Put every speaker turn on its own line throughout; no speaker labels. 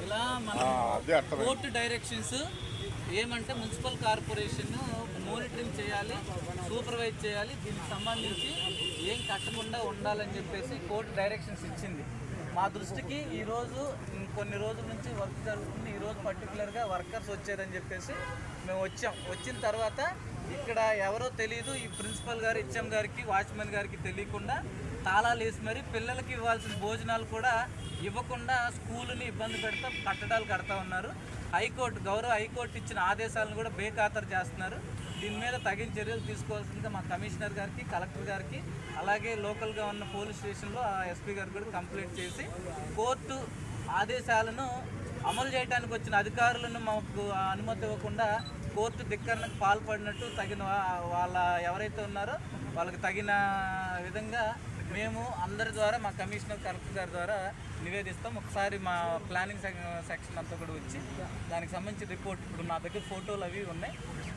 ఇలా మన court directions ఏమంటే మున్సిపల్ కార్పొరేషన్ మానిటరింగ్ చేయాలి, సూపర్వైజ్ చేయాలి, దీనికి సంబంధించి ఏం కట్టకుండా ఉండాలని చెప్పేసి కోర్టు డైరెక్షన్స్ ఇచ్చింది. మా దృష్టికి ఈరోజు కొన్ని రోజుల నుంచి వర్క్ జరుగుతుంది. ఈరోజు పర్టికులర్గా వర్కర్స్ వచ్చారని చెప్పేసి మేము వచ్చిన తర్వాత ఇక్కడ ఎవరో తెలియదు, ఈ ప్రిన్సిపల్ గారు హెచ్ఎం గారికి వాచ్మెన్ గారికి తెలియకుండా తాళాలు వేసి మరి పిల్లలకి ఇవ్వాల్సిన భోజనాలు కూడా ఇవ్వకుండా స్కూల్ని ఇబ్బంది పెడతా కట్టడాలు కడతా ఉన్నారు. గౌరవ హైకోర్టు ఇచ్చిన ఆదేశాలను కూడా బేఖాతరు చేస్తున్నారు. దీని మీద తగిన చర్యలు తీసుకోవాల్సిందిగా మా కమిషనర్ గారికి, కలెక్టర్ గారికి, అలాగే లోకల్గా ఉన్న పోలీస్ స్టేషన్లో ఎస్పీ గారికి కూడా కంప్లైంట్ చేసి కోర్టు ఆదేశాలను అమలు చేయడానికి వచ్చిన అధికారులను మాకు అనుమతి ఇవ్వకుండా కోర్టు ధిక్కరణకు పాల్పడినట్టు తగిన వాళ్ళ ఎవరైతే ఉన్నారో వాళ్ళకి తగిన విధంగా మేము అందరి ద్వారా మా కమిషనర్ కలెక్టర్ గారి ద్వారా నివేదిస్తాం. ఒకసారి మా ప్లానింగ్ సెక్షన్ అంతా కూడా వచ్చి దానికి సంబంధించి రిపోర్ట్, ఇప్పుడు నా దగ్గర ఫోటోలు అవి ఉన్నాయి.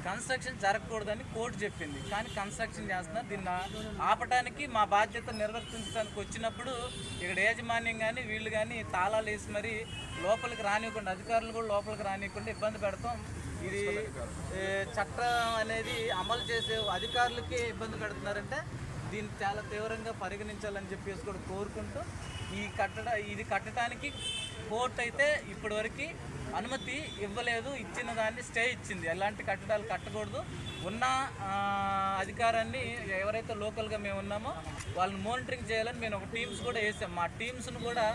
కన్స్ట్రక్షన్ జరగకూడదని కోర్టు చెప్పింది, కానీ కన్స్ట్రక్షన్ చేస్తున్నారు. దీన్ని ఆపడానికి మా బాధ్యత నిర్వర్తించడానికి వచ్చినప్పుడు ఇక్కడ యాజమాన్యం కానీ వీళ్ళు కానీ తాళాలు వేసి మరి లోపలికి రానివ్వకుండా, అధికారులు కూడా లోపలికి రానివ్వకుండా ఇబ్బంది పెడతాం. ఇది చట్టం అనేది అమలు చేసే అధికారులకే ఇబ్బంది పెడుతున్నారంటే దీన్ని చాలా తీవ్రంగా పరిగణించాలని చెప్పేసి కూడా కోరుకుంటూ ఇది కట్టడానికి కోర్టు అయితే ఇప్పటివరకు అనుమతి ఇవ్వలేదు. ఇచ్చిన దాన్ని స్టే ఇచ్చింది. ఎలాంటి కట్టడాలు కట్టకూడదు. ఉన్న అధికారాన్ని ఎవరైతే లోకల్గా మేము ఉన్నామో వాళ్ళని మానిటరింగ్ చేయాలని మేము ఒక టీమ్స్ కూడా వేసాం. మా టీమ్స్ను కూడా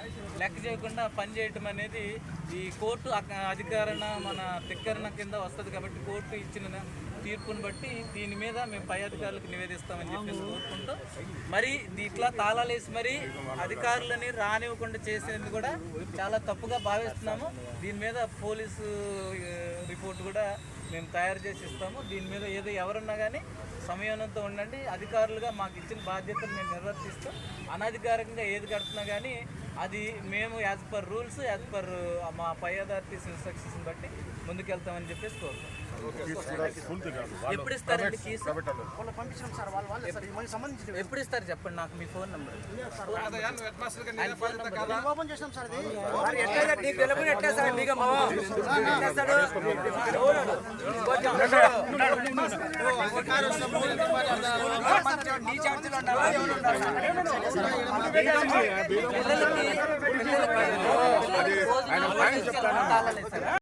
లెక్క చేయకుండా పనిచేయటం అనేది ఈ కోర్టు అధికారణ మన ధిక్కరణ కింద వస్తుంది. కాబట్టి కోర్టు ఇచ్చిన తీర్పును బట్టి దీని మీద మేము పై అధికారులకు నివేదిస్తామని చెప్పేసి కోరుకుంటూ, మరి ఇట్లా తాళాలేసి మరి అధికారులని రానివ్వకుండా చేసేది కూడా చాలా తప్పుగా భావిస్తున్నాము. దీని మీద పోలీసు రిపోర్ట్ కూడా మేము తయారు చేసి ఇస్తాము. దీని మీద ఎవరున్నా కానీ సమయంతో ఉండండి. అధికారులుగా మాకు ఇచ్చిన బాధ్యతను మేము నిర్వర్తిస్తూ అనధికారికంగా ఏది కడుతున్నా కానీ అది మేము as per rules, as per మా పై అథారిటీస్ ఇన్స్ట్రక్షన్స్ బట్టి ముందుకెళ్తామని చెప్పేసి కోరుతాం. ఎప్పుడు ఇస్తారండి కీస్? ఎప్పుడు ఇస్తారు చెప్పండి నాకు మీ ఫోన్ నెంబర్. పిల్లలకి